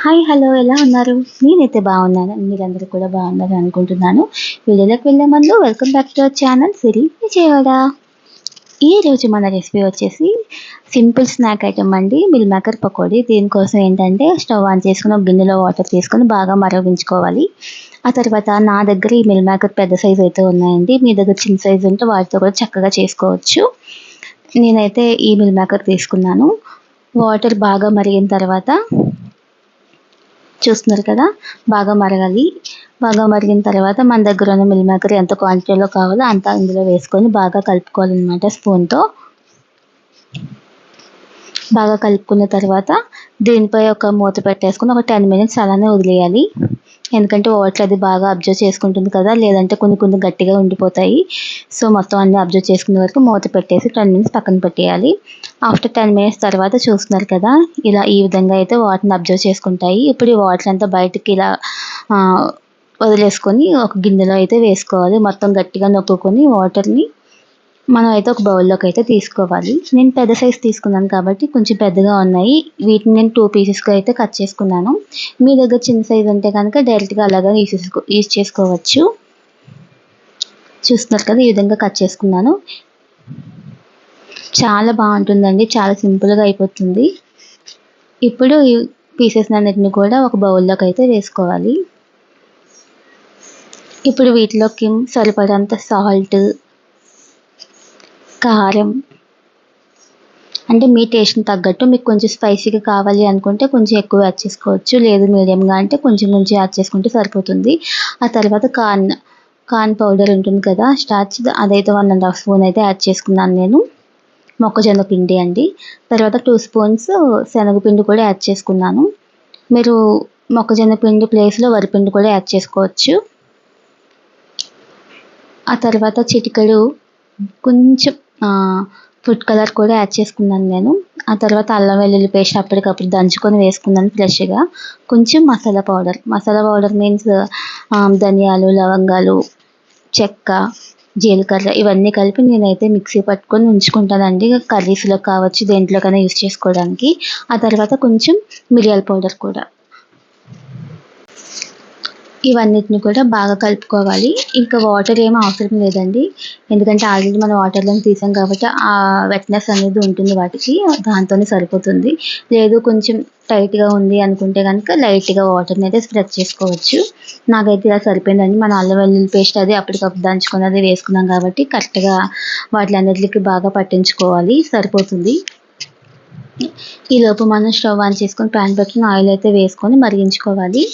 Hi! Hello! ఎలా ఉన్నారు? నేనైతే బాగున్నాను. మీరందరూ కూడా బాగున్నారని అనుకుంటున్నాను. వీడియోలోకి వెళ్ళే ముందు welcome back to our channel Siri Vijayawada. ఈరోజు మన రెసిపీ వచ్చేసి సింపుల్ స్నాక్ ఐటెమ్ అండి. Meal maker pakodi. దీనికోసం ఏంటంటే స్టవ్ ఆన్ చేసుకొని ఒక గిన్నెలో వాటర్ తీసుకొని బాగా మరిగించుకోవాలి. ఆ తర్వాత నా దగ్గర ఈ మిల్ మేకర్ పెద్ద సైజ్ అయితే ఉన్నాయండి. మీ దగ్గర చిన్న సైజ్ ఉంటే వాటితో కూడా చక్కగా చేసుకోవచ్చు. నేనైతే ఈ మిల్ మేకర్ తీసుకున్నాను. వాటర్ బాగా మరిగిన తర్వాత చూస్తున్నారు కదా, బాగా మరగాలి. బాగా మరిగిన తర్వాత మన దగ్గర ఉన్న మిల్ మేకర్ ఎంత క్వాంటిటీలో కావాలో అంత ఇందులో వేసుకొని బాగా కలుపుకోవాలన్నమాట స్పూన్తో. బాగా కలుపుకున్న తర్వాత దీనిపై ఒక మూత పెట్టేసుకొని ఒక 10 మినిట్స్ అలానే వదిలేయాలి. ఎందుకంటే వాటర్ అది బాగా అబ్జర్వ్ చేసుకుంటుంది కదా, లేదంటే కొన్ని కొన్ని గట్టిగా ఉండిపోతాయి. సో మొత్తం అన్నీ అబ్జర్వ్ చేసుకునే వరకు మూత పెట్టేసి 10 మినిట్స్ పక్కన పెట్టేయాలి. ఆఫ్టర్ 10 మినిట్స్ తర్వాత చూస్తున్నారు కదా, ఇలా ఈ విధంగా అయితే వాటర్ని అబ్జర్వ్ చేసుకుంటాయి. ఇప్పుడు ఈ వాటర్ అంతా బయటికి ఇలా ఆ, వదిలేసుకొని ఒక గిన్నెలో అయితే వేసుకోవాలి. మొత్తం గట్టిగా నొక్కుకొని వాటర్ని మనం అయితే ఒక బౌల్లోకి అయితే తీసుకోవాలి. నేను పెద్ద సైజ్ తీసుకున్నాను కాబట్టి కొంచెం పెద్దగా ఉన్నాయి. వీటిని నేను 2 పీసెస్గా అయితే కట్ చేసుకున్నాను. మీ దగ్గర చిన్న సైజ్ ఉంటే కనుక డైరెక్ట్గా అలాగా యూస్ చేసుకోవచ్చు. చూస్తున్నారు కదా, ఈ విధంగా కట్ చేసుకున్నాను. చాలా బాగుంటుందండి, చాలా సింపుల్గా అయిపోతుంది. ఇప్పుడు ఈ పీసెస్ అన్నిటిని కూడా ఒక బౌల్లోకి అయితే వేసుకోవాలి. ఇప్పుడు వీటిలోకి సరిపడంత సాల్ట్, కారం, అంటే మీ టేస్ట్ని తగ్గట్టు మీకు కొంచెం స్పైసీగా కావాలి అనుకుంటే కొంచెం ఎక్కువ యాడ్ చేసుకోవచ్చు. లేదు మీడియంగా అంటే కొంచెం కొంచెం యాడ్ చేసుకుంటే సరిపోతుంది. ఆ తర్వాత కార్న్ పౌడర్ ఉంటుంది కదా, స్టార్చ్, అదైతే 1½ స్పూన్ అయితే యాడ్ చేసుకున్నాను నేను. మొక్కజొన్న పిండి అండి. తర్వాత 2 స్పూన్స్ శనగపిండి కూడా యాడ్ చేసుకున్నాను. మీరు మొక్కజొన్న పిండి ప్లేస్లో వరిపిండి కూడా యాడ్ చేసుకోవచ్చు. ఆ తర్వాత చిటికెడు కొంచెం ఫుడ్ కలర్ కూడా యాడ్ చేసుకున్నాను నేను. ఆ తర్వాత అల్లం వెల్లుల్లి పేస్ట్ అప్పటికప్పుడు దంచుకొని వేసుకున్నాను ఫ్రెష్గా. కొంచెం మసాలా పౌడర్ మీన్స్ ధనియాలు, లవంగాలు, చెక్క, జీలకర్ర ఇవన్నీ కలిపి నేనైతే మిక్సీ పట్టుకొని ఉంచుకుంటానండి. కర్రీస్లో కావచ్చు, దేంట్లోకైనా యూస్ చేసుకోవడానికి. ఆ తర్వాత కొంచెం మిరియాల పౌడర్ కూడా, ఇవన్నిటిని కూడా బాగా కలుపుకోవాలి. ఇంకా వాటర్ ఏమీ అవసరం లేదండి, ఎందుకంటే ఆల్రెడీ మనం వాటర్లో తీసాం కాబట్టి ఆ వెట్నెస్ అనేది ఉంటుంది వాటికి, దాంతోనే సరిపోతుంది. లేదు కొంచెం టైట్గా ఉంది అనుకుంటే కనుక లైట్గా వాటర్ని అయితే స్ప్రెడ్ చేసుకోవచ్చు. నాకైతే ఇలా సరిపోయిందండి. మన అల్లం వెల్లుల్లి పేస్ట్ అది అప్పటికప్పుడు దంచుకున్నది వేసుకున్నాం కాబట్టి కరెక్ట్గా వాటిలన్నిటికి బాగా పట్టించుకోవాలి, సరిపోతుంది. ఈలోపు మనం స్టవ్ ఆన్ చేసుకొని ప్యాన్ పెట్టుకుని ఆయిల్ అయితే వేసుకొని మరిగించుకోవాలి.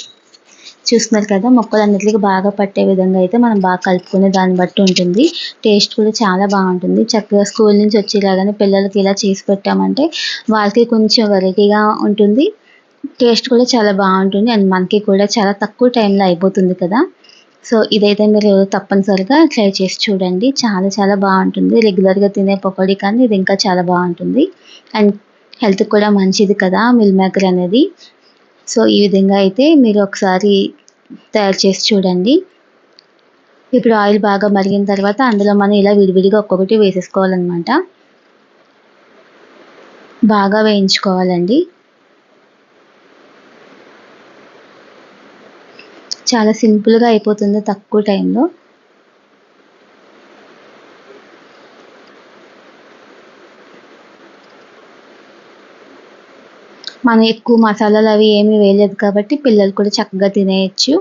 చూస్తున్నారు కదా, మొక్కలన్నిటికీ బాగా పట్టే విధంగా అయితే మనం బాగా కలుపుకునే దాన్ని బట్టి ఉంటుంది. టేస్ట్ కూడా చాలా బాగుంటుంది. చక్కగా స్కూల్ నుంచి వచ్చేలాగానే పిల్లలకి ఇలా చేసి పెట్టామంటే వాళ్ళకి కొంచెం వెరైటీగా ఉంటుంది. టేస్ట్ కూడా చాలా బాగుంటుంది. అండ్ మనకి కూడా చాలా తక్కువ టైంలో అయిపోతుంది కదా. సో ఇదైతే మీరు తప్పనిసరిగా ట్రై చేసి చూడండి. చాలా చాలా బాగుంటుంది. రెగ్యులర్గా తినే పకోడీ కానీ ఇది ఇంకా చాలా బాగుంటుంది. అండ్ హెల్త్కి కూడా మంచిది కదా మిల్ మేకర్ అనేది. సో ఈ విధంగా అయితే మీరు ఒకసారి తయారు చేసి చూడండి. ఇప్పుడు ఆయిల్ బాగా మరిగిన తర్వాత అందులో మనం ఇలా విడివిడిగా ఒక్కొక్కటి వేసేసుకోవాలన్నమాట. బాగా వేయించుకోవాలండి. చాలా సింపుల్గా అయిపోతుంది తక్కువ టైంలో. మనం ఎక్కువ మసాలాలు అవి ఏమీ వేయలేదు కాబట్టి పిల్లలు కూడా చక్కగా తినేయచ్చు.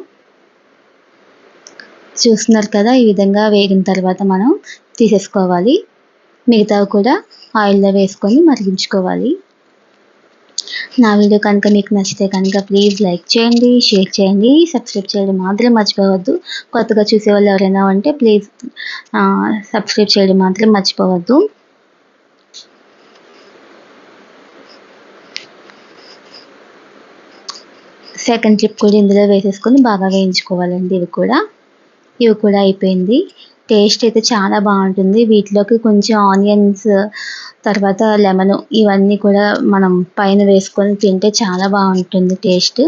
చూస్తున్నారు కదా, ఈ విధంగా వేగిన తర్వాత మనం తీసేసుకోవాలి. మిగతావి కూడా ఆయిల్లో వేసుకొని మరిగించుకోవాలి. నా వీడియో కనుక మీకు నచ్చితే కనుక ప్లీజ్ లైక్ చేయండి, షేర్ చేయండి, సబ్స్క్రైబ్ చేయడం మాత్రం మర్చిపోవద్దు. కొత్తగా చూసేవాళ్ళు ఎవరైనా ఉంటే ప్లీజ్ సబ్స్క్రైబ్ చేయడం మాత్రం మర్చిపోవద్దు. సెకండ్ ట్రిప్ కూడా ఇందులో వేసేసుకొని బాగా వేయించుకోవాలండి. ఇవి కూడా అయిపోయింది. టేస్ట్ అయితే చాలా బాగుంటుంది. వీటిలోకి కొంచెం ఆనియన్స్, తర్వాత లెమన్ ఇవన్నీ కూడా మనం పైన వేసుకొని తింటే చాలా బాగుంటుంది టేస్ట్.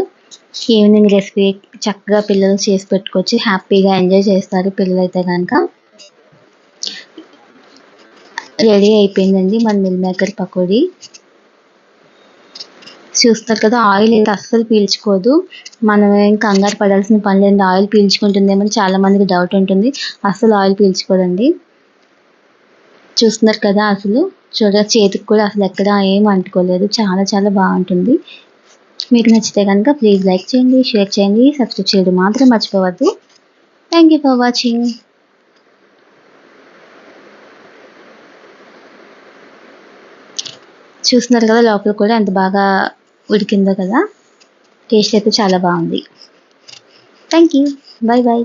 ఈవినింగ్ రెసిపీ చక్కగా పిల్లలు చేసి పెట్టుకోవచ్చు, హ్యాపీగా ఎంజాయ్ చేస్తారు పిల్లలైతే కనుక. రెడీ అయిపోయిందండి మన మిల్ మేకర్ పకోడీ. చూస్తారు కదా, ఆయిల్ అయితే అస్సలు పీల్చుకోదు. మనం ఏం కంగారు పడాల్సిన పని లేదు. ఆయిల్ పీల్చుకుంటుందేమో అని చాలా మందికి డౌట్ ఉంటుంది. అస్సలు ఆయిల్ పీల్చుకోదండి. చూస్తున్నారు కదా, అసలు చేతికి కూడా అసలు ఎక్కడ ఏం అంటుకోలేదు. చాలా చాలా బాగుంటుంది. మీకు నచ్చితే కనుక ప్లీజ్ లైక్ చేయండి, షేర్ చేయండి, సబ్స్క్రైబ్ చేయడం మాత్రం మర్చిపోవద్దు. Thank you for watching. చూస్తున్నారు కదా, లోపల కూడా ఎంత బాగా ఉడికిందో కదా. టేస్ట్ అయితే చాలా బాగుంది. Thank you. Bye bye.